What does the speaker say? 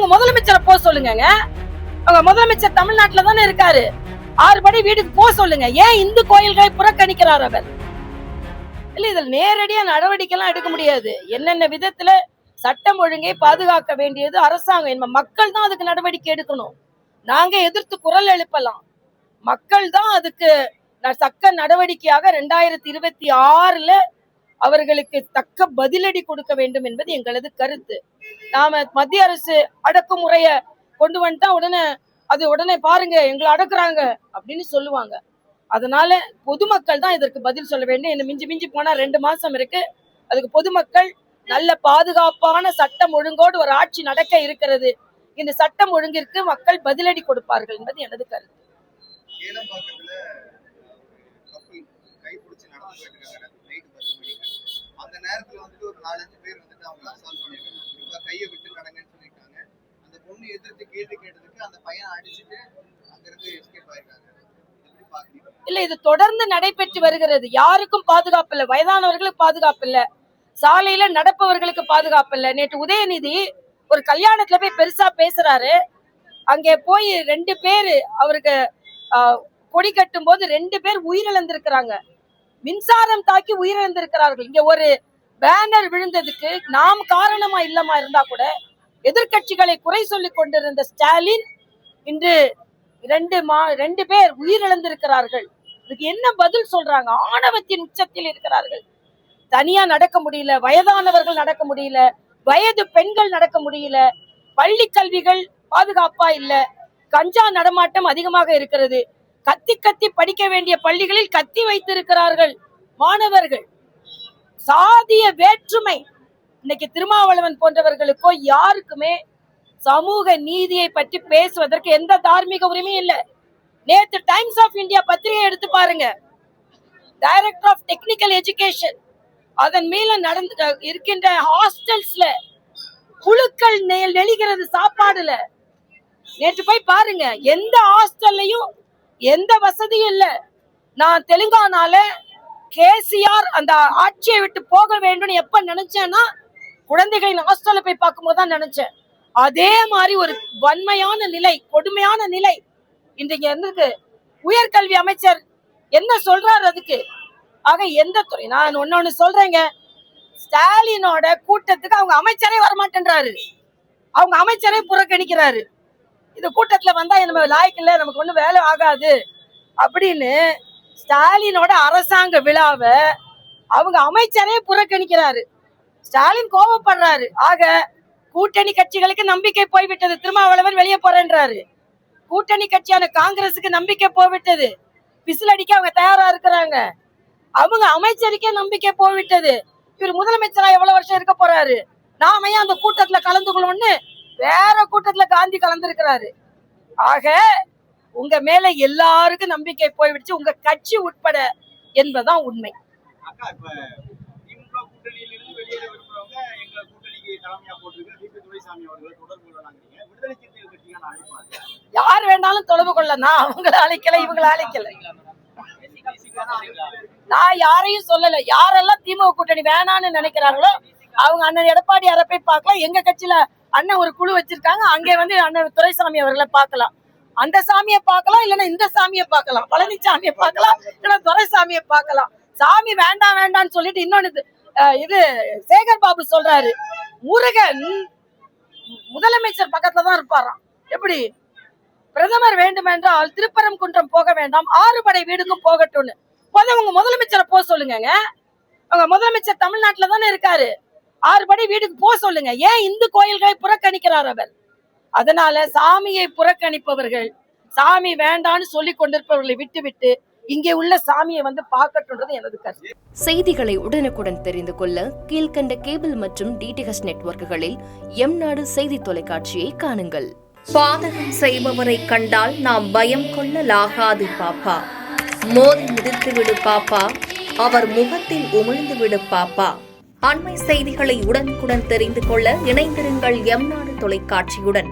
அவங்க முதலமைச்சரை போக சொல்லுங்க. அவங்க முதலமைச்சர் தமிழ்நாட்டுல தானே இருக்காரு. 6 படி வீட்டுக்கு போக சொல்லுங்க. ஏன் இந்து கோயில்களை புறக்கணிக்கிறார் அவர்? இல்ல, இதுல நேரடியா நடவடிக்கை எல்லாம் எடுக்க முடியாது. என்னென்ன விதத்துல சட்டம் ஒழுங்கை பாதுகாக்க வேண்டியது அரசாங்கம். மக்கள் தான் அதுக்கு நடவடிக்கை எடுக்கணும். நாங்க எதிர்த்து குரல் எழுப்பலாம். மக்கள் தான் அதுக்கு தக்க நடவடிக்கையாக 2026ல அவர்களுக்கு தக்க பதிலடி கொடுக்க வேண்டும் என்பது எங்களது கருத்து. நாம மத்திய அரசு அடக்குமுறைய கொண்டு வந்துட்டா உடனே பாருங்க எங்களை அடக்குறாங்க அப்படின்னு சொல்லுவாங்க. அதனால பொதுமக்கள் தான் இதற்கு பதில் சொல்ல வேண்டும். என்ன மிஞ்சி போனா 2 மாசம் இருக்கு. அதுக்கு பொதுமக்கள் நல்ல பாதுகாப்பான சட்டம் ஒழுங்கோடு ஒரு ஆட்சி நடக்க இருக்கிறது. இந்த சட்டம் ஒழுங்கிற்கு மக்கள் பதிலடி கொடுப்பார்கள் என்பது எனது கருத்து. அந்த நேரத்துல வந்துட்டு ஒரு 4-5 பேர் வந்துட்டு அவங்க அசால்ட் பண்ணிருக்காங்க. கையை விட்டு நடங்கன்னு சொல்லிருக்காங்க. அந்த பொண்ணு எதிர்த்து கேள்வி கேட்டதுக்கு அந்த பையன் அடிச்சுட்டு அங்கிருந்து எஸ்கேப் ஆயிருக்காங்க. இல்ல, இது தொடர்ந்து நடைபெற்று வருகிறது. யாருக்கும் பாதுகாப்பு இல்ல. வயதானவர்களுக்கு பாதுகாப்பு இல்ல. சாலையில நடப்பவர்களுக்கு பாதுகாப்பு இல்ல. நேற்று உதயநிதி ஒரு கல்யாணத்துல போய் பெருசா பேசுறாரு. அங்கே போய் 2 பேரு அவருக்கு கொடி கட்டும் போது 2 பேர் உயிரிழந்திருக்கிறாங்க. மின்சாரம் தாக்கி உயிரிழந்திருக்கிறார்கள். இங்க ஒரு பேனர் விழுந்ததுக்கு நாம் காரணமா இல்லமா இருந்தா கூட எதிர்கட்சிகளை குறை சொல்லி கொண்டிருந்த ஸ்டாலின் இன்று 2 பேர் உயிரிழந்திருக்கிறார்கள். இதுக்கு என்ன பதில் சொல்றாங்க? ஆணவத்தின் உச்சத்தில் இருக்கிறார்கள். தனியா நடக்க முடியல, வயதானவர்கள் நடக்க முடியல, வயது பெண்கள் நடக்க முடியல, பள்ளி கல்விகள் பாதுகாப்பா இல்ல, கஞ்சா நடமாட்டம் அதிகமாக இருக்கிறது. கத்தி படிக்க வேண்டிய பள்ளிகளில் கத்தி வைத்திருக்கிறார்கள் மாணவர்கள். சாதிய வேற்றுமை. இன்னைக்கு திருமாவளவன் போன்றவர்களுக்கோ யாருக்குமே சமூக நீதியை பற்றி பேசுவதற்கு எந்த தார்மீக உரிமையும் இல்லை. நேற்று டைம்ஸ் ஆஃப் இந்தியா பத்திரிகை எடுத்து பாருங்க. டைரக்டர் ஆஃப் டெக்னிக்கல் எஜுகேஷன் அதன் மேல நடந்து இருக்கின்ற ஹாஸ்டல்ஸ்ல புழுக்கள் நெளிகிறது சாப்பாடுல. நேற்று போய் பாருங்க. எந்த ஹாஸ்டல்லையும் எந்த வசதியும் இல்ல. நான் தெலுங்கானால கேசிஆர் அந்த ஆட்சியை விட்டு போக வேண்டும் எப்ப நினைச்சேன்னா குழந்தைகளின் ஹாஸ்டல்ல போய் பார்க்கும்போது தான் நினைச்சேன். அதே மாதிரி ஒரு வன்மையான நிலை, கொடுமையான நிலை இன்றைக்கு இருக்கு. உயர்கல்வி அமைச்சர் என்ன சொல்றாரு அதுக்கு? ஆக எந்த துறை? நான் ஒன்னு சொல்றேங்க. ஸ்டாலினோட கூட்டத்துக்கு அவங்க அமைச்சரே வரமாட்டேன்றாரு. அவங்க அமைச்சரே புறக்கணிக்கிறாரு. இந்த கூட்டத்துல வந்தா நம்ம லாய்க்கு இல்ல, நமக்கு ஒண்ணு வேலை ஆகாது அப்படின்னு ஸ்டாலினோட அரசாங்க விழாவை அவங்க அமைச்சரே புறக்கணிக்கிறாரு. ஸ்டாலின் கோபப்படுறாரு. ஆக கூட்டணி கட்சிகளுக்கு நம்பிக்கை போய்விட்டது. திருமாவளவன் வெளியே போறேன்றாரு. கூட்டணி கட்சியான காங்கிரஸுக்கு நம்பிக்கை போய்விட்டது. பிசில் அடிக்க அவங்க தயாரா இருக்கிறாங்க. அவங்க அமைச்சருக்கே நம்பிக்கை போய்விட்டது. இவர் முதலமைச்சரா எவ்வளவு வருஷம் இருக்க போறாரு? நாம ஏன் அந்த கூட்டத்துல கலந்துக்கணும்னு வேற கூட்டத்துல காந்தி கலந்துருக்கிறாரு. ஆக உங்க மேல எல்லாருக்கும் நம்பிக்கை போய்விடுச்சு, உங்க கட்சி உட்பட என்பதுதான் உண்மை. யார் வேணாலும் தொடர்பு கொள்ளலாம். அவங்களை அழைக்கல, இவங்களை அழைக்கல. நான் யாரையும் சொல்லல. யாரெல்லாம் திமுக கூட்டணி வேணான்னு நினைக்கிறாங்களோ அவங்க அண்ணன் எடப்பாடி அரப்பை பார்க்கலாம். எங்க கட்சியில அண்ணன் ஒரு குழு வச்சிருக்காங்க. அங்கே வந்து அண்ணன் துரைசாமி அவர்களை பார்க்கலாம். அந்த சாமியை பார்க்கலாம், இல்லைன்னா இந்த சாமியை பார்க்கலாம். பழனிசாமியை பார்க்கலாம், இல்லைன்னா துரைசாமியை பார்க்கலாம். சாமி வேண்டாம் வேண்டாம்னு சொல்லிட்டு இன்னொன்னு இது சேகர் பாபு சொல்றாரு, முருகன் முதலமைச்சர் பக்கத்துல தான் இருப்பாராம். எப்படி? பிரதமர் வேண்டுமென்றால் திருப்பரங்குன்றம் போக வேண்டாம், 6 படை வீடுக்கும் போகட்டும்னு. உங்க முதலமைச்சரை போக சொல்லுங்க. அவங்க முதலமைச்சர் தமிழ்நாட்டுல தானே இருக்காரு. 6 படை வீட்டுக்கு போக சொல்லுங்க. ஏன் இந்து கோயில்களை புறக்கணிக்கிறார் அவர்? அதனால சாமியை புறக்கணிப்பவர்கள், சாமி வேண்டான்னு சொல்லி கொண்டிருப்பவர்களை விட்டுவிட்டு இங்கே உள்ள சாமியை வந்து பார்க்கட்டும்ன்றது எனது கருத்து. செய்திகளை உடனுக்குடன் தெரிந்து கொள்ள கீழ்கண்ட கேபிள் மற்றும் டிடிஹெச் நெட்வொர்க்குகளில் எம்நாடு செய்தி தொலைக்காட்சியை காணுங்கள். பாதகம் செய்பவரை கண்டால் நாம் பயம் கொள்ளலாகாது பாப்பா. மோதி மிதித்து விடு பாப்பா, அவர் முகத்தில் உமிழ்ந்து விடு பாப்பா. அண்மை செய்திகளை உடனுக்குடன் தெரிந்து கொள்ள இணைந்திருங்கள் எம்நாடு தொலைக்காட்சியுடன்.